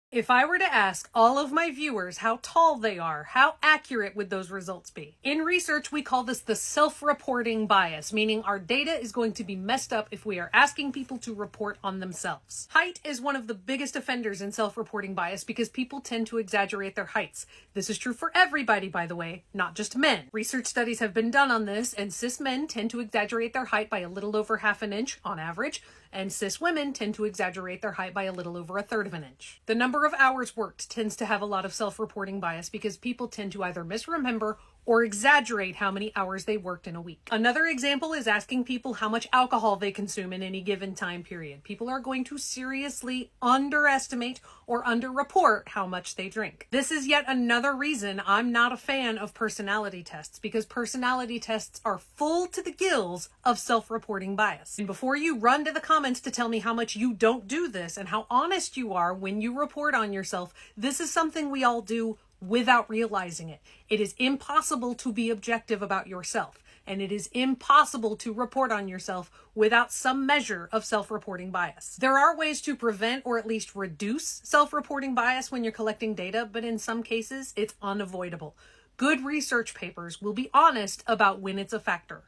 If I were to ask all of my viewers how tall they are, how accurate would those results be? In research, we call this the self-reporting bias, meaning our data is going to be messed up if we are asking people to report on themselves. Height is one of the biggest offenders in self-reporting bias because people tend to exaggerate their heights. This is true for everybody, by the way, not just men. Research studies have been done on this, and cis men tend to exaggerate their height by a little over half an inch on average, and cis women tend to exaggerate their height by a little over a third of an inch. The number of hours worked tends to have a lot of self-reporting bias because people tend to either misremember or exaggerate how many hours they worked in a week. Another example is asking people how much alcohol they consume in any given time period. People are going to seriously underestimate or underreport how much they drink. This is yet another reason I'm not a fan of personality tests, because personality tests are full to the gills of self-reporting bias. And before you run to the comments to tell me how much you don't do this and how honest you are when you report on yourself, this is something we all do without realizing it. It is impossible to be objective about yourself, and it is impossible to report on yourself without some measure of self-reporting bias. There are ways to prevent or at least reduce self-reporting bias when you're collecting data, but in some cases, it's unavoidable. Good research papers will be honest about when it's a factor.